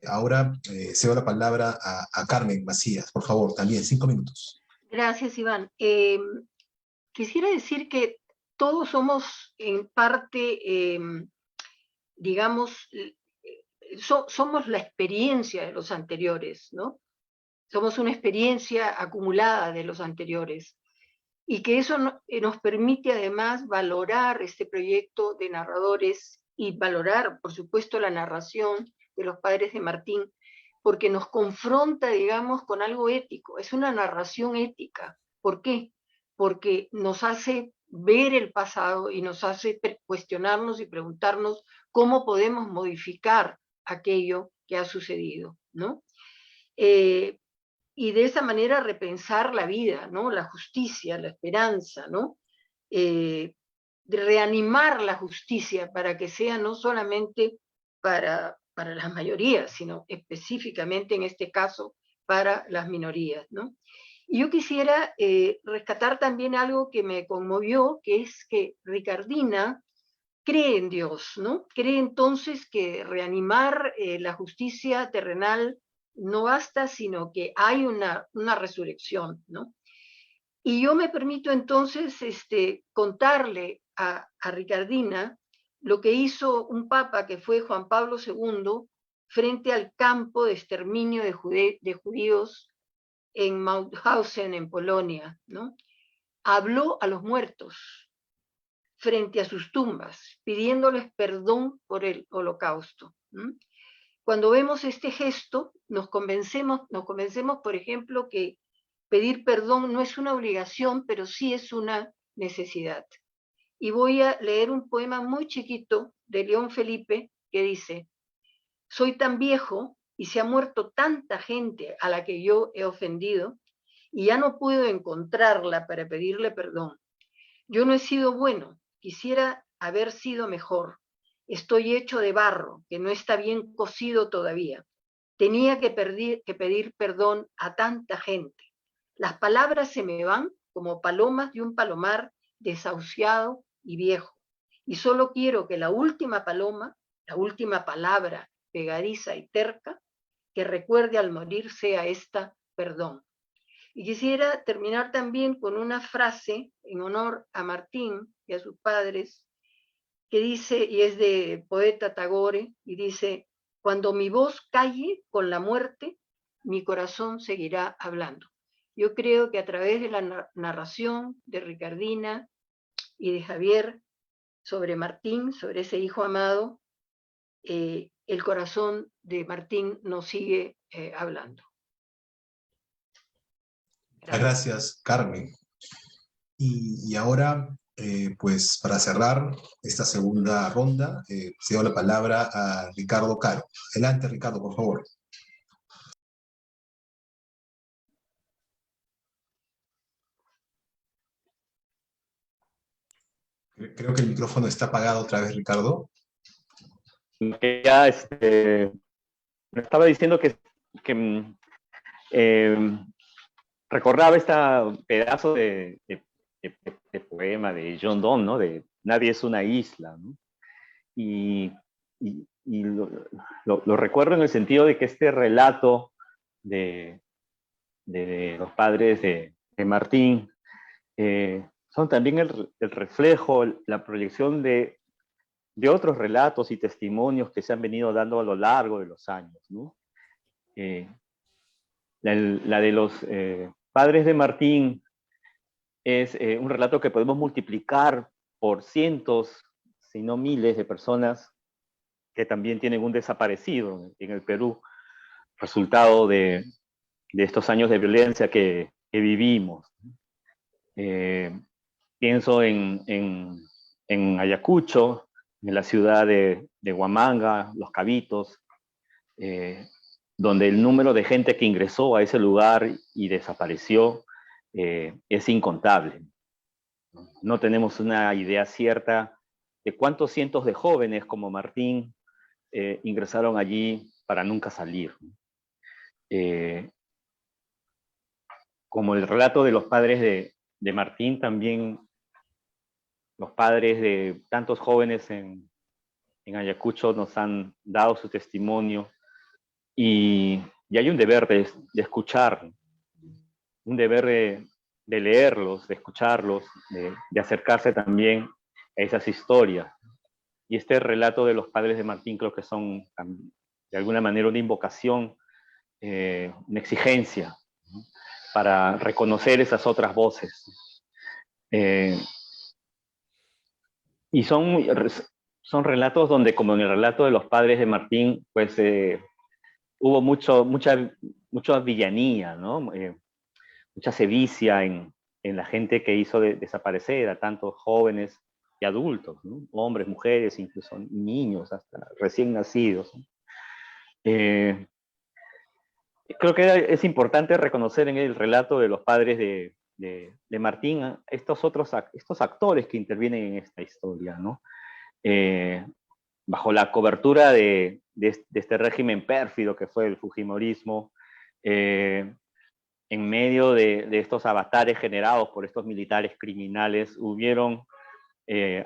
ahora cedo la palabra a Carmen Macías, por favor, también 5 minutos. Gracias, Iván. Quisiera decir que todos somos en parte, digamos, somos la experiencia de los anteriores, ¿no? Somos una experiencia acumulada de los anteriores. Y que eso nos permite además valorar este proyecto de narradores y valorar, por supuesto, la narración de los padres de Martín, porque nos confronta, digamos, con algo ético. Es una narración ética. ¿Por qué? Porque nos hace ver el pasado y nos hace cuestionarnos y preguntarnos cómo podemos modificar aquello que ha sucedido, ¿no? Y de esa manera repensar la vida, ¿no? La justicia, la esperanza, ¿no? De reanimar la justicia para que sea no solamente para las mayorías, sino específicamente en este caso para las minorías, ¿no? Y yo quisiera rescatar también algo que me conmovió, que es que Ricardina cree en Dios, ¿no? Cree entonces que reanimar la justicia terrenal no basta, sino que hay una resurrección, ¿no? Y yo me permito entonces contarle a Ricardina lo que hizo un papa que fue Juan Pablo II frente al campo de exterminio de judíos en Mauthausen, en Polonia, ¿no? Habló a los muertos frente a sus tumbas, pidiéndoles perdón por el holocausto. Cuando vemos este gesto, nos convencemos, por ejemplo, que pedir perdón no es una obligación, pero sí es una necesidad. Y voy a leer un poema muy chiquito de León Felipe que dice: soy tan viejo y se ha muerto tanta gente a la que yo he ofendido y ya no puedo encontrarla para pedirle perdón. Yo no he sido bueno, quisiera haber sido mejor. Estoy hecho de barro, que no está bien cocido todavía. Tenía que pedir perdón a tanta gente. Las palabras se me van como palomas de un palomar desahuciado y viejo. Y solo quiero que la última paloma, la última palabra pegadiza y terca, que recuerde al morir sea esta: perdón. Y quisiera terminar también con una frase en honor a Martín y a sus padres, que dice, y es de poeta Tagore, y dice: cuando mi voz calle con la muerte, mi corazón seguirá hablando. Yo creo que a través de la narración de Ricardina y de Javier sobre Martín, sobre ese hijo amado, el corazón de Martín nos sigue hablando. Gracias, Carmen. Y ahora, pues para cerrar esta segunda ronda, cedo la palabra a Ricardo Caro. Adelante, Ricardo, por favor. Creo que el micrófono está apagado otra vez, Ricardo. Ya me estaba diciendo que recordaba este pedazo de poema de John Donne, ¿no? De Nadie es una isla, ¿no? Y lo recuerdo en el sentido de que este relato de los padres de Martín son también el reflejo, la proyección de otros relatos y testimonios que se han venido dando a lo largo de los años, ¿no? La de los padres de Martín es un relato que podemos multiplicar por cientos, si no miles de personas que también tienen un desaparecido en el Perú, resultado de estos años de violencia que vivimos. Pienso en Ayacucho, en la ciudad de Huamanga, Los Cabitos, donde el número de gente que ingresó a ese lugar y desapareció es incontable. No tenemos una idea cierta de cuántos cientos de jóvenes como Martín ingresaron allí para nunca salir. Como el relato de los padres de Martín, también los padres de tantos jóvenes en en Ayacucho nos han dado su testimonio y hay un deber de escuchar, un deber de leerlos, de escucharlos, de acercarse también a esas historias. Y este relato de los padres de Martín creo que son de alguna manera una invocación, una exigencia, ¿no?, para reconocer esas otras voces. Y son relatos donde, como en el relato de los padres de Martín, pues hubo mucha villanía, ¿no? Mucha sevicia en la gente que hizo desaparecer a tantos jóvenes y adultos, ¿no? Hombres, mujeres, incluso niños, hasta recién nacidos, ¿no? Creo que es importante reconocer en el relato de los padres de Martín estos actores que intervienen en esta historia, ¿no? Bajo la cobertura de este régimen pérfido que fue el fujimorismo, en medio de estos avatares generados por estos militares criminales, hubieron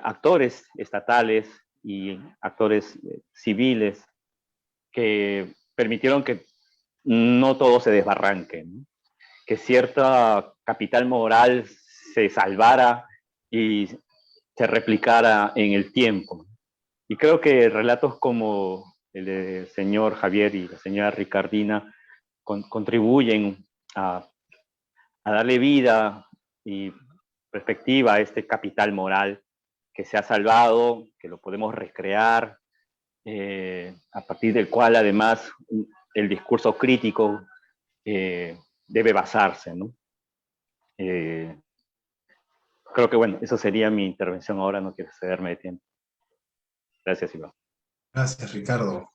actores estatales y actores civiles que permitieron que no todo se desbarranque, ¿no?, que cierta capital moral se salvara y se replicara en el tiempo. Y creo que relatos como el del señor Javier y la señora Ricardina contribuyen a darle vida y perspectiva a este capital moral que se ha salvado, que lo podemos recrear, a partir del cual además el discurso crítico debe basarse, ¿no? Creo que, bueno, eso sería mi intervención ahora, no quiero cederme de tiempo. Gracias, Iván. Gracias, Ricardo.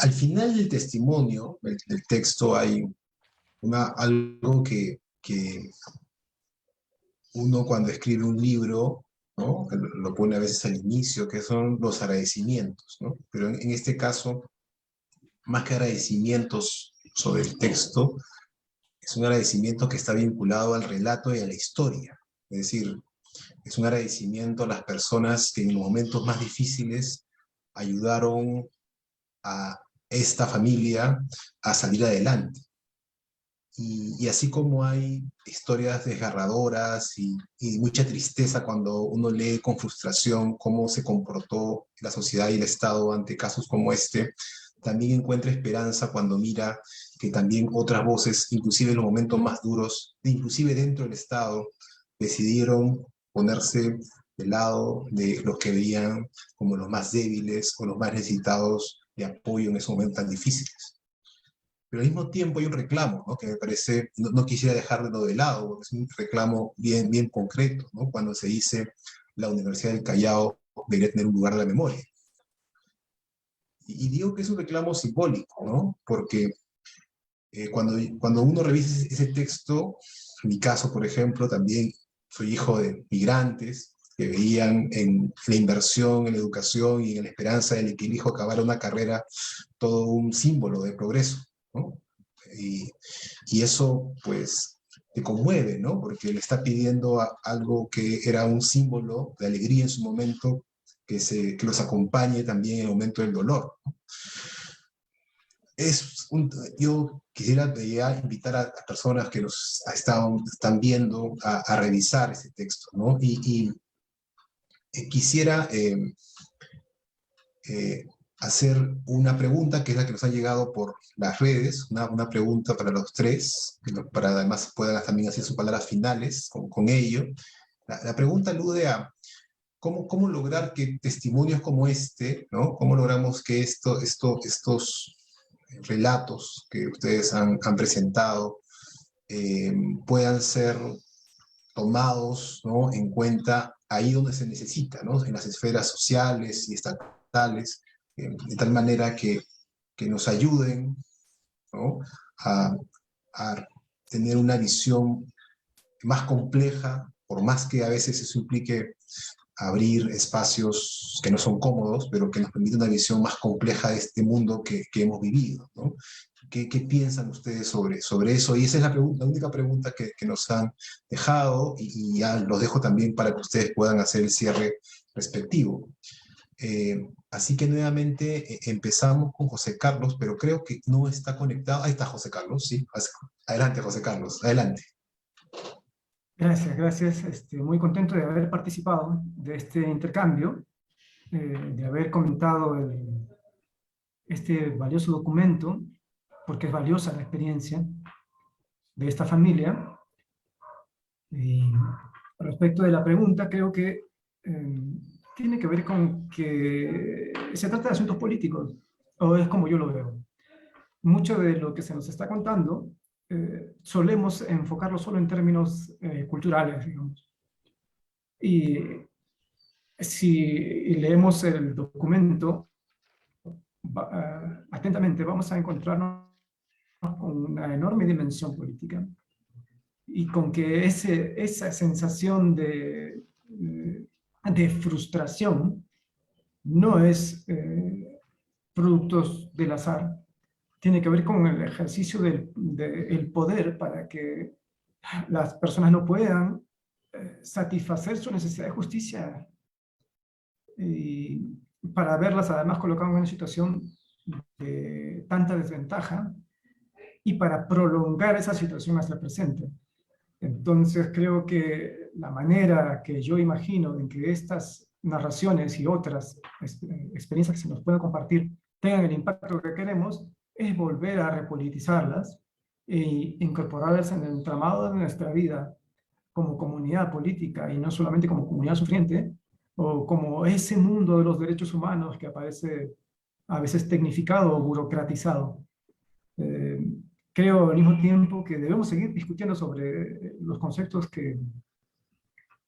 Al final del testimonio, del texto, hay algo que uno cuando escribe un libro, ¿no?, lo pone a veces al inicio, que son los agradecimientos, ¿no? Pero en este caso, más que agradecimientos sobre el texto, es un agradecimiento que está vinculado al relato y a la historia. Es decir, es un agradecimiento a las personas que en los momentos más difíciles ayudaron a esta familia a salir adelante. Y así como hay historias desgarradoras y mucha tristeza cuando uno lee con frustración cómo se comportó la sociedad y el Estado ante casos como este, también encuentra esperanza cuando mira que también otras voces, inclusive en los momentos más duros, inclusive dentro del Estado, decidieron ponerse del lado de los que veían como los más débiles o los más necesitados de apoyo en esos momentos tan difíciles. Pero al mismo tiempo hay un reclamo, ¿no?, que me parece, no quisiera dejarlo de lado, porque es un reclamo bien concreto, ¿no?, cuando se dice la Universidad del Callao debería tener un lugar de la memoria. Y digo que es un reclamo simbólico, ¿no?, porque cuando uno revisa ese texto, en mi caso, por ejemplo, también soy hijo de migrantes que veían en la inversión en la educación y en la esperanza de que el hijo acabara una carrera todo un símbolo de progreso, ¿no? Y eso, pues, te conmueve, ¿no?, porque le está pidiendo algo que era un símbolo de alegría en su momento, que los acompañe también en el momento del dolor, ¿no? Yo quisiera ya invitar a personas que nos están viendo a revisar ese texto, ¿no? Y quisiera hacer una pregunta que es la que nos ha llegado por las redes, una pregunta para los tres, para además puedan también hacer sus palabras finales con ello. La pregunta alude a cómo lograr que testimonios como este, ¿no?, cómo logramos que estos relatos que ustedes han presentado puedan ser tomados, ¿no?, en cuenta ahí donde se necesita, ¿no?, en las esferas sociales y estatales, de tal manera que nos ayuden, ¿no?, a tener una visión más compleja, por más que a veces eso implique abrir espacios que no son cómodos, pero que nos permiten una visión más compleja de este mundo que hemos vivido, ¿no? ¿Qué piensan ustedes sobre eso? Y esa es la única pregunta que nos han dejado, y ya los dejo también para que ustedes puedan hacer el cierre respectivo. Así que nuevamente empezamos con José Carlos, pero creo que no está conectado. Ahí está José Carlos, sí. Adelante, José Carlos, adelante. Gracias, gracias. Muy contento de haber participado de este intercambio, de haber comentado este valioso documento, porque es valiosa la experiencia de esta familia. Y respecto de la pregunta, creo que tiene que ver con que se trata de asuntos políticos, o es como yo lo veo. Mucho de lo que se nos está contando solemos enfocarlo solo en términos culturales, digamos. Y si leemos el documento atentamente, vamos a encontrarnos con una enorme dimensión política y con que esa sensación de frustración no es producto del azar, tiene que ver con el ejercicio del poder para que las personas no puedan satisfacer su necesidad de justicia y para verlas además colocadas en una situación de tanta desventaja y para prolongar esa situación hasta el presente. Entonces creo que la manera que yo imagino en que estas narraciones y otras experiencias que se nos pueden compartir tengan el impacto que queremos es volver a repolitizarlas e incorporarlas en el entramado de nuestra vida como comunidad política y no solamente como comunidad sufriente o como ese mundo de los derechos humanos que aparece a veces tecnificado o burocratizado. Creo al mismo tiempo que debemos seguir discutiendo sobre los conceptos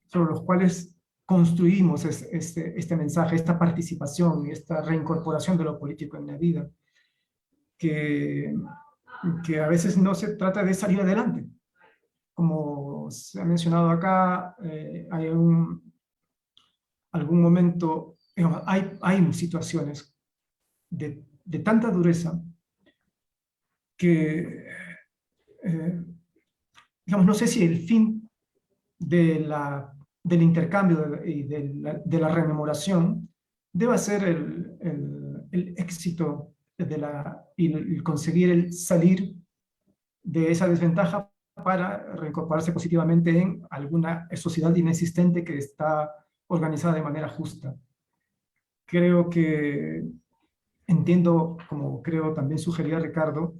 sobre los cuales construimos este mensaje, esta participación y esta reincorporación de lo político en la vida, que a veces no se trata de salir adelante. Como se ha mencionado acá, hay algún momento, digamos, hay situaciones de tanta dureza que, digamos, no sé si el fin del intercambio y de la rememoración deba ser el éxito y el conseguir el salir de esa desventaja para reincorporarse positivamente en alguna sociedad inexistente que está organizada de manera justa. Creo que entiendo, como creo también sugería Ricardo,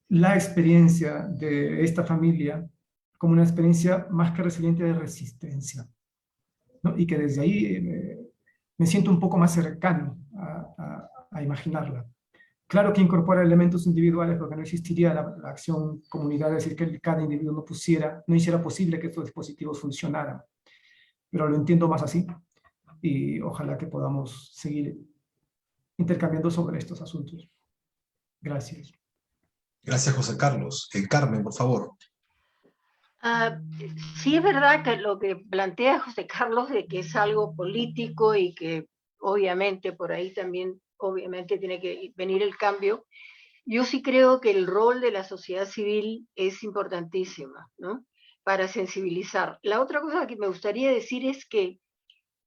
la experiencia de esta familia como una experiencia más que resiliente de resistencia, ¿no? Y que desde ahí me siento un poco más cercano a imaginarla. Claro que incorpora elementos individuales porque no existiría la acción comunitaria, es decir, que cada individuo no hiciera posible que estos dispositivos funcionaran. Pero lo entiendo más así y ojalá que podamos seguir intercambiando sobre estos asuntos. Gracias. Gracias, José Carlos. Carmen, por favor. Sí es verdad que lo que plantea José Carlos de que es algo político y que obviamente por ahí también obviamente tiene que venir el cambio. Yo sí creo que el rol de la sociedad civil es importantísimo, ¿no? Para sensibilizar. La otra cosa que me gustaría decir es que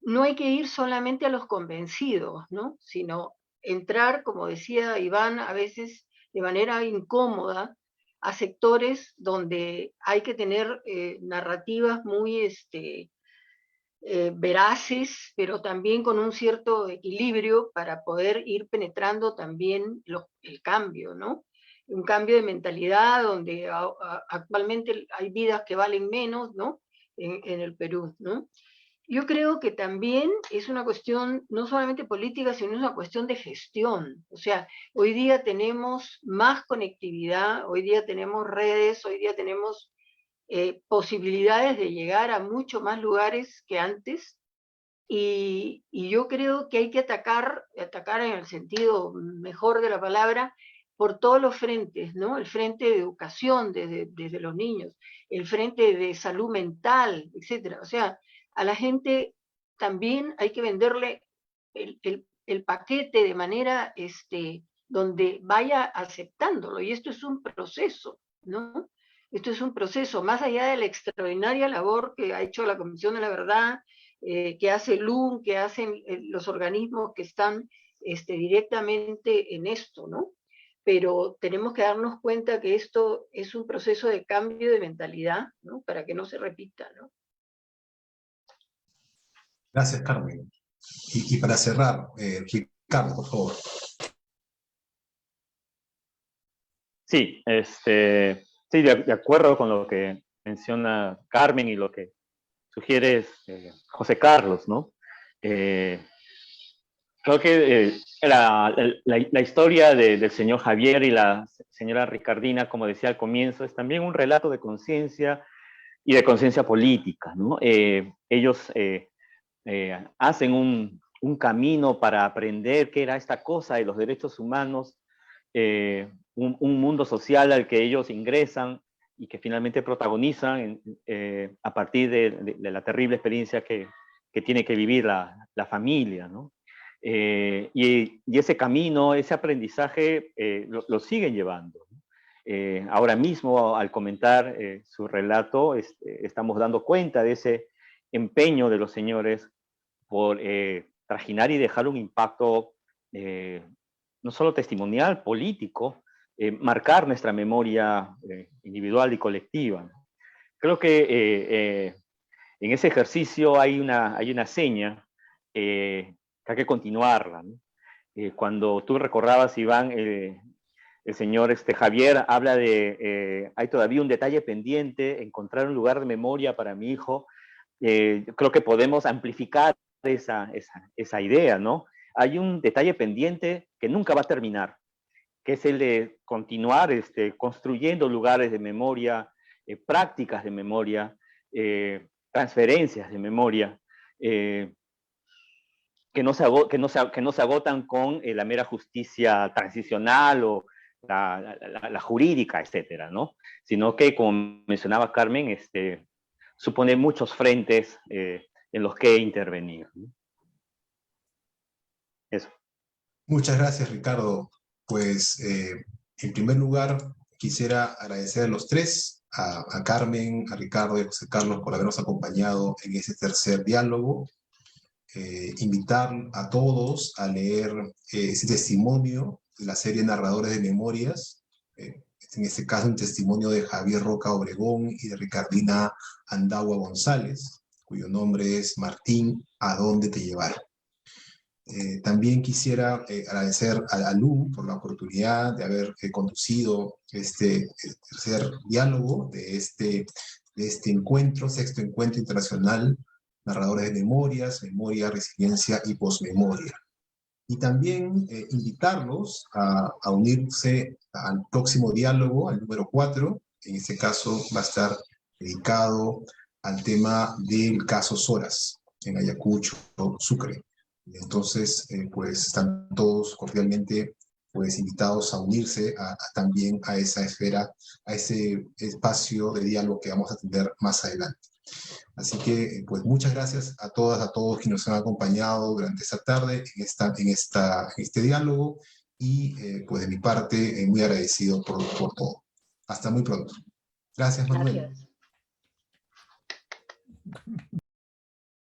no hay que ir solamente a los convencidos, ¿no? Sino entrar, como decía Iván, a veces de manera incómoda, a sectores donde hay que tener narrativas muy veraces, pero también con un cierto equilibrio para poder ir penetrando también el cambio, ¿no? Un cambio de mentalidad donde actualmente hay vidas que valen menos, ¿no? En el Perú, ¿no? Yo creo que también es una cuestión no solamente política, sino es una cuestión de gestión. O sea, hoy día tenemos más conectividad, hoy día tenemos redes, hoy día tenemos posibilidades de llegar a mucho más lugares que antes. Y yo creo que hay que atacar en el sentido mejor de la palabra, por todos los frentes, ¿no? El frente de educación desde los niños, el frente de salud mental, etcétera. O sea, a la gente también hay que venderle el paquete de manera donde vaya aceptándolo. Y esto es un proceso, ¿no? Esto es un proceso, más allá de la extraordinaria labor que ha hecho la Comisión de la Verdad que hace el LUN, que hacen los organismos que están directamente en esto, ¿no? Pero tenemos que darnos cuenta que esto es un proceso de cambio de mentalidad, ¿no? Para que no se repita, ¿no? Gracias, Carmen. Y para cerrar, Ricardo, por favor. Sí, sí, de acuerdo con lo que menciona Carmen y lo que sugiere José Carlos, ¿no? Creo que la historia del señor Javier y la señora Ricardina, como decía al comienzo, es también un relato de conciencia y de conciencia política, ¿no? Ellos hacen un camino para aprender qué era esta cosa de los derechos humanos, un mundo social al que ellos ingresan y que finalmente protagonizan a partir de la terrible experiencia que tiene que vivir la familia, ¿no? Y ese camino, ese aprendizaje, lo siguen llevando, ¿no? Ahora mismo, al comentar su relato, estamos dando cuenta de ese empeño de los señores por trajinar y dejar un impacto no solo testimonial, político, marcar nuestra memoria individual y colectiva. Creo que en ese ejercicio hay una seña que hay que continuarla, ¿no? Cuando tú recordabas, Iván, el señor Javier habla de hay todavía un detalle pendiente, encontrar un lugar de memoria para mi hijo. Creo que podemos amplificar esa idea, ¿no? Hay un detalle pendiente que nunca va a terminar, que es el de continuar construyendo lugares de memoria, prácticas de memoria, transferencias de memoria, que no se agotan con la mera justicia transicional o la jurídica, etcétera, ¿no? Sino que, como mencionaba Carmen, supone muchos frentes en los que intervenir, ¿no? Eso. Muchas gracias, Ricardo. Pues, en primer lugar, quisiera agradecer a los tres, a Carmen, a Ricardo y a José Carlos por habernos acompañado en este tercer diálogo. Invitar a todos a leer ese testimonio de la serie Narradores de Memorias, en este caso un testimonio de Javier Roca Obregón y de Ricardina Andagua González, cuyo nombre es Martín, ¿a dónde te llevaron? También quisiera agradecer a Lu por la oportunidad de haber conducido este tercer diálogo de este encuentro, sexto encuentro internacional, Narradores de Memorias, Memoria, Resiliencia y Posmemoria. Y también invitarlos a unirse al próximo diálogo, al número 4. En este caso va a estar dedicado al tema del caso Soras en Ayacucho, Sucre. Entonces, pues están todos cordialmente pues invitados a unirse también a esa esfera, a ese espacio de diálogo que vamos a tener más adelante. Así que, pues muchas gracias a todas, a todos quienes nos han acompañado durante esta tarde en este diálogo y pues de mi parte muy agradecido por todo. Hasta muy pronto. Gracias, Manuel. Gracias.